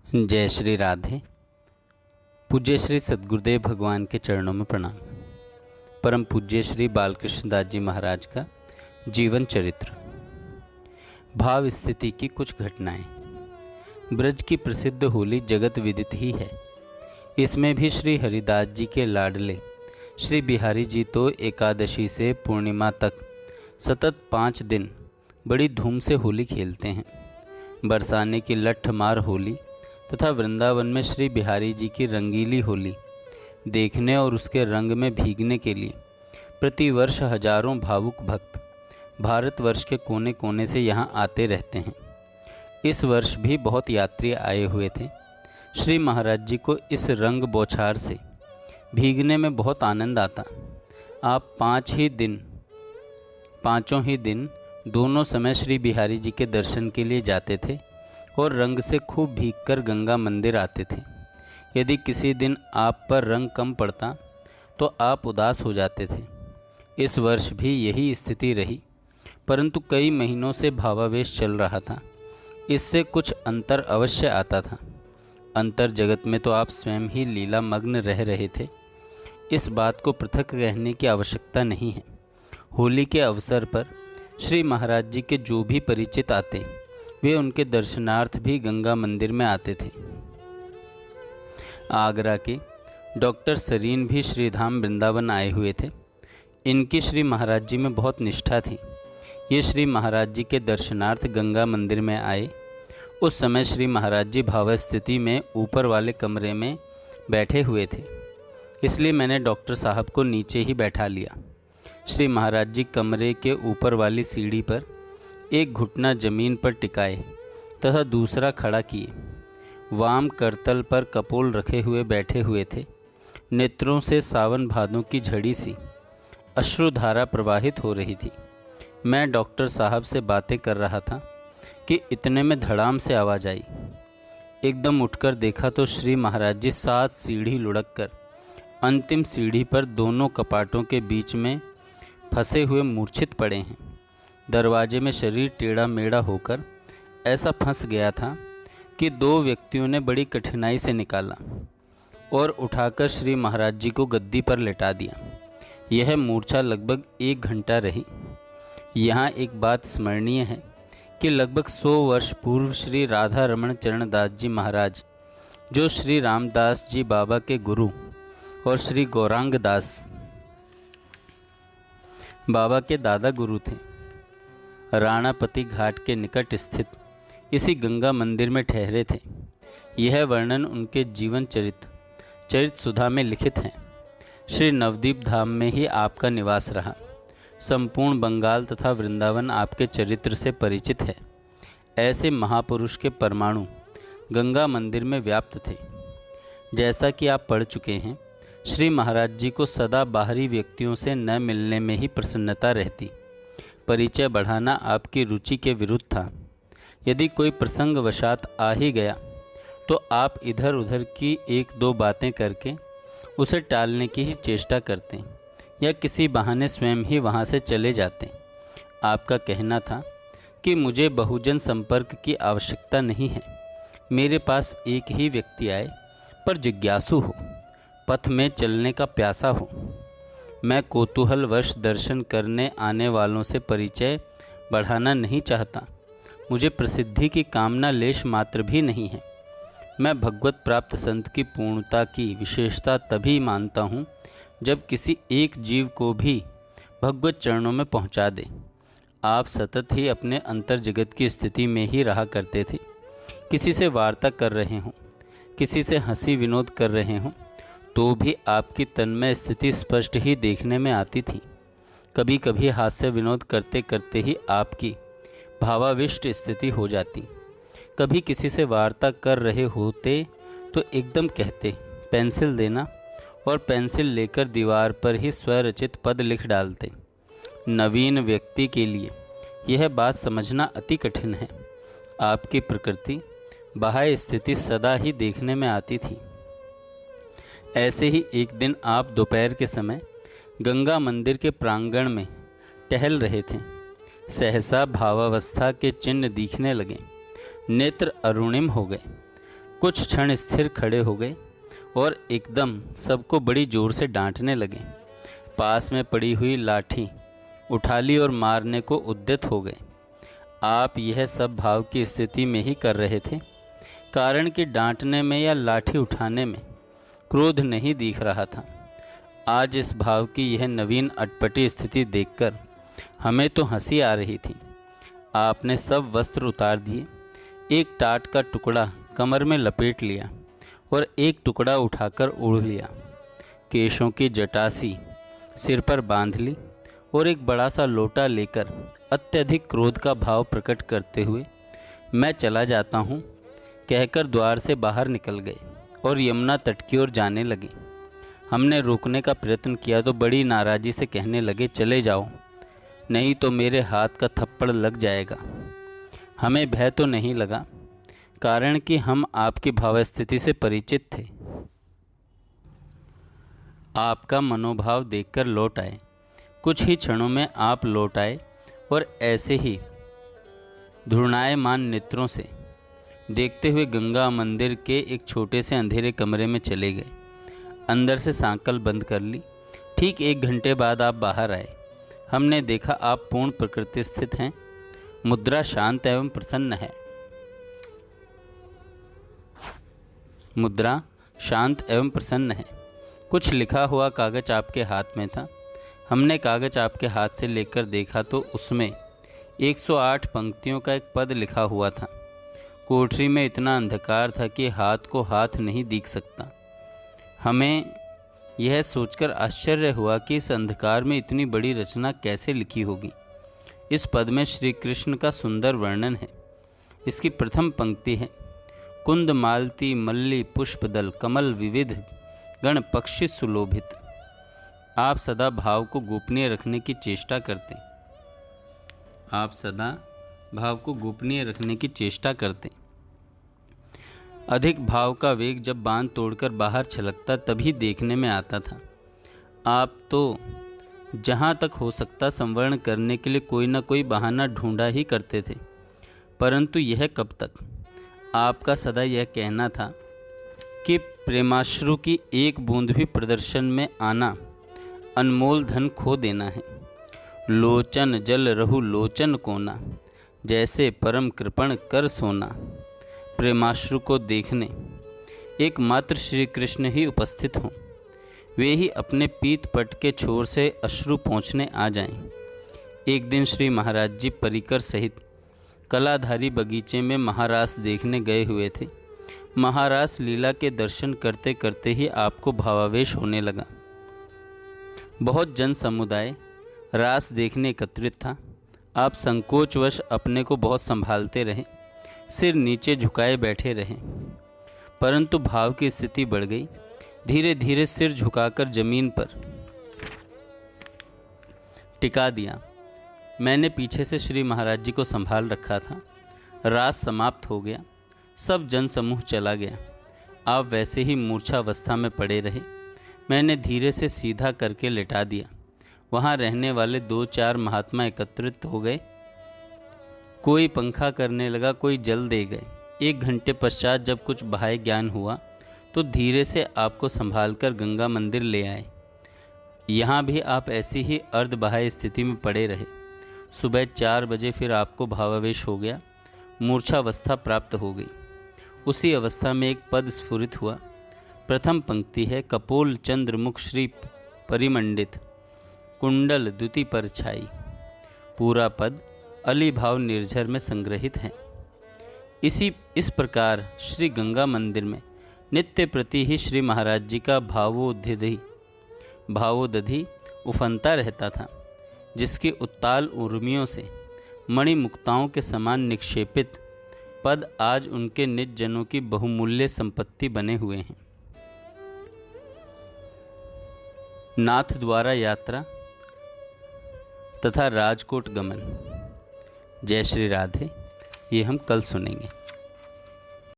जय श्री राधे। पूज्य श्री सद्गुरुदेव भगवान के चरणों में प्रणाम। परम पूज्य श्री बालकृष्ण दास जी महाराज का जीवन चरित्र। भाव स्थिति की कुछ घटनाएं। ब्रज की प्रसिद्ध होली जगत विदित ही है। इसमें भी श्री हरिदास जी के लाडले श्री बिहारी जी तो एकादशी से पूर्णिमा तक सतत 5 दिन बड़ी धूम से होली खेलते हैं। बरसाने की लठमार होली तथा वृंदावन में श्री बिहारी जी की रंगीली होली देखने और उसके रंग में भीगने के लिए प्रतिवर्ष हजारों भावुक भक्त भारतवर्ष के कोने कोने से यहाँ आते रहते हैं। इस वर्ष भी बहुत यात्री आए हुए थे। श्री महाराज जी को इस रंग बौछार से भीगने में बहुत आनंद आता। आप पाँचों ही दिन दोनों समय श्री बिहारी जी के दर्शन के लिए जाते थे और रंग से खूब भीगकर गंगा मंदिर आते थे। यदि किसी दिन आप पर रंग कम पड़ता तो आप उदास हो जाते थे। इस वर्ष भी यही स्थिति रही, परंतु कई महीनों से भावावेश चल रहा था। इससे कुछ अंतर अवश्य आता था। अंतर जगत में तो आप स्वयं ही लीला मग्न रह रहे थे। इस बात को पृथक कहने की आवश्यकता नहीं है। होली के अवसर पर श्री महाराज जी के जो भी परिचित आते वे उनके दर्शनार्थ भी गंगा मंदिर में आते थे। आगरा के डॉक्टर सरीन भी श्रीधाम वृंदावन आए हुए थे। इनकी श्री महाराज जी में बहुत निष्ठा थी। ये श्री महाराज जी के दर्शनार्थ गंगा मंदिर में आए। उस समय श्री महाराज जी भावस्थिति में ऊपर वाले कमरे में बैठे हुए थे, इसलिए मैंने डॉक्टर साहब को नीचे ही बैठा लिया। श्री महाराज जी कमरे के ऊपर वाली सीढ़ी पर एक घुटना जमीन पर टिकाए तथा दूसरा खड़ा किए वाम करतल पर कपोल रखे हुए बैठे हुए थे। नेत्रों से सावन भादों की झड़ी सी अश्रुधारा प्रवाहित हो रही थी। मैं डॉक्टर साहब से बातें कर रहा था कि इतने में धड़ाम से आवाज़ आई। एकदम उठकर देखा तो श्री महाराज जी 7 सीढ़ी लुढ़क कर अंतिम सीढ़ी पर दोनों कपाटों के बीच में फंसे हुए मूर्छित पड़े हैं। दरवाजे में शरीर टेढ़ा मेढ़ा होकर ऐसा फंस गया था कि 2 व्यक्तियों ने बड़ी कठिनाई से निकाला और उठाकर श्री महाराज जी को गद्दी पर लेटा दिया। यह मूर्छा लगभग 1 घंटा रही। यहाँ एक बात स्मरणीय है कि लगभग 100 वर्ष पूर्व श्री राधा रमण चरण दास जी महाराज, जो श्री रामदास जी बाबा के गुरु और श्री गौरांग दास बाबा के दादा गुरु थे, राणापति घाट के निकट स्थित इसी गंगा मंदिर में ठहरे थे। यह वर्णन उनके जीवन चरित सुधा में लिखित है। श्री नवदीप धाम में ही आपका निवास रहा। संपूर्ण बंगाल तथा वृंदावन आपके चरित्र से परिचित है। ऐसे महापुरुष के परमाणु गंगा मंदिर में व्याप्त थे। जैसा कि आप पढ़ चुके हैं, श्री महाराज जी को सदा बाहरी व्यक्तियों से न मिलने में ही प्रसन्नता रहती। परिचय बढ़ाना आपकी रुचि के विरुद्ध था। यदि कोई प्रसंगवशात आ ही गया तो आप इधर उधर की 1-2 बातें करके उसे टालने की ही चेष्टा करते या किसी बहाने स्वयं ही वहाँ से चले जाते। आपका कहना था कि मुझे बहुजन संपर्क की आवश्यकता नहीं है। मेरे पास एक ही व्यक्ति आए पर जिज्ञासु हो, पथ में चलने का प्यासा हो। मैं कौतूहलवश दर्शन करने आने वालों से परिचय बढ़ाना नहीं चाहता। मुझे प्रसिद्धि की कामना लेश मात्र भी नहीं है। मैं भगवत प्राप्त संत की पूर्णता की विशेषता तभी मानता हूँ जब किसी एक जीव को भी भगवत चरणों में पहुँचा दे। आप सतत ही अपने अंतर जगत की स्थिति में ही रहा करते थे। किसी से वार्ता कर रहे हों, किसी से हंसी विनोद कर रहे हों, तो भी आपकी तन्मय स्थिति स्पष्ट ही देखने में आती थी। कभी कभी हास्य विनोद करते करते ही आपकी भावाविष्ट स्थिति हो जाती। कभी किसी से वार्ता कर रहे होते तो एकदम कहते, पेंसिल देना, और पेंसिल लेकर दीवार पर ही स्वरचित पद लिख डालते। नवीन व्यक्ति के लिए यह बात समझना अति कठिन है। आपकी प्रकृति बाह्य स्थिति सदा ही देखने में आती थी। ऐसे ही एक दिन आप दोपहर के समय गंगा मंदिर के प्रांगण में टहल रहे थे। सहसा भावावस्था के चिन्ह दिखने लगे। नेत्र अरुणिम हो गए। कुछ क्षण स्थिर खड़े हो गए और एकदम सबको बड़ी जोर से डांटने लगे। पास में पड़ी हुई लाठी उठा ली और मारने को उद्यत हो गए। आप यह सब भाव की स्थिति में ही कर रहे थे, कारण कि डांटने में या लाठी उठाने में क्रोध नहीं दिख रहा था। आज इस भाव की यह नवीन अटपटी स्थिति देखकर हमें तो हंसी आ रही थी। आपने सब वस्त्र उतार दिए, एक टाट का टुकड़ा कमर में लपेट लिया और एक टुकड़ा उठाकर ओढ़ लिया। केशों की जटासी सिर पर बांध ली और एक बड़ा सा लोटा लेकर अत्यधिक क्रोध का भाव प्रकट करते हुए मैं चला जाता हूँ कहकर द्वार से बाहर निकल गए और यमुना तट की ओर जाने लगे। हमने रोकने का प्रयत्न किया तो बड़ी नाराज़ी से कहने लगे, चले जाओ, नहीं तो मेरे हाथ का थप्पड़ लग जाएगा। हमें भय तो नहीं लगा, कारण कि हम आपकी भावस्थिति से परिचित थे। आपका मनोभाव देखकर लौट आए। कुछ ही क्षणों में आप लौट आए और ऐसे ही धुरणायमान नेत्रों से देखते हुए गंगा मंदिर के एक छोटे से अंधेरे कमरे में चले गए। अंदर से सांकल बंद कर ली। ठीक 1 घंटे बाद आप बाहर आए। हमने देखा आप पूर्ण प्रकृति स्थित हैं। मुद्रा शांत एवं प्रसन्न है। मुद्रा शांत एवं प्रसन्न है। कुछ लिखा हुआ कागज आपके हाथ में था। हमने कागज आपके हाथ से लेकर देखा तो उसमें 108 पंक्तियों का एक पद लिखा हुआ था। कोठरी में इतना अंधकार था कि हाथ को हाथ नहीं दिख सकता। हमें यह सोचकर आश्चर्य हुआ कि इस अंधकार में इतनी बड़ी रचना कैसे लिखी होगी। इस पद में श्री कृष्ण का सुंदर वर्णन है। इसकी प्रथम पंक्ति है, कुंद मालती मल्ली पुष्पदल कमल विविध गण पक्षी सुलोभित। आप सदा भाव को गोपनीय रखने की चेष्टा करते। आप सदा भाव को गोपनीय रखने की चेष्टा करते। अधिक भाव का वेग जब बांध तोड़कर बाहर छलकता तभी देखने में आता था। आप तो जहाँ तक हो सकता संवरण करने के लिए कोई न कोई बहाना ढूंढा ही करते थे। परंतु यह कब तक? आपका सदा यह कहना था कि प्रेमाश्रु की एक बूंद भी प्रदर्शन में आना अनमोल धन खो देना है। लोचन जल रहु लोचन कोना, जैसे परम कृपण कर सोना। प्रेमाश्रु को देखने एकमात्र श्री कृष्ण ही उपस्थित हों। वे ही अपने पीत पट के छोर से अश्रु पहुँचने आ जाएं। एक दिन श्री महाराज जी परिकर सहित कलाधारी बगीचे में महारास देखने गए हुए थे। महारास लीला के दर्शन करते करते ही आपको भावावेश होने लगा। बहुत जन समुदाय रास देखने एकत्रित था। आप संकोचवश अपने को बहुत संभालते रहे, सिर नीचे झुकाए बैठे रहे। परंतु भाव की स्थिति बढ़ गई। धीरे धीरे सिर झुकाकर जमीन पर टिका दिया। मैंने पीछे से श्री महाराज जी को संभाल रखा था। रास समाप्त हो गया। सब जन समूह चला गया। आप वैसे ही मूर्छावस्था में पड़े रहे। मैंने धीरे से सीधा करके लिटा दिया। वहाँ रहने वाले 2-4 महात्मा एकत्रित हो गए। कोई पंखा करने लगा, कोई जल दे गए। 1 घंटे पश्चात जब कुछ बाह्य ज्ञान हुआ तो धीरे से आपको संभालकर गंगा मंदिर ले आए। यहाँ भी आप ऐसी ही अर्ध बाह्य स्थिति में पड़े रहे। सुबह 4 बजे फिर आपको भावावेश हो गया। मूर्छावस्था प्राप्त हो गई। उसी अवस्था में एक पद स्फुरित हुआ। प्रथम पंक्ति है, कपोल चंद्र मुख श्री परिमंडित कुंडल द्युति पर छाई। पूरा पद अली भाव निर्झर में संग्रहित है। इस प्रकार श्री गंगा मंदिर में नित्य प्रति ही श्री महाराज जी का भावोदधि उफनता रहता था, जिसकी उत्ताल उर्मियों से मणिमुक्ताओं के समान निक्षेपित पद आज उनके निज जनों की बहुमूल्य संपत्ति बने हुए हैं। नाथ द्वारा यात्रा तथा राजकोट गमन। जय श्री राधे। ये हम कल सुनेंगे।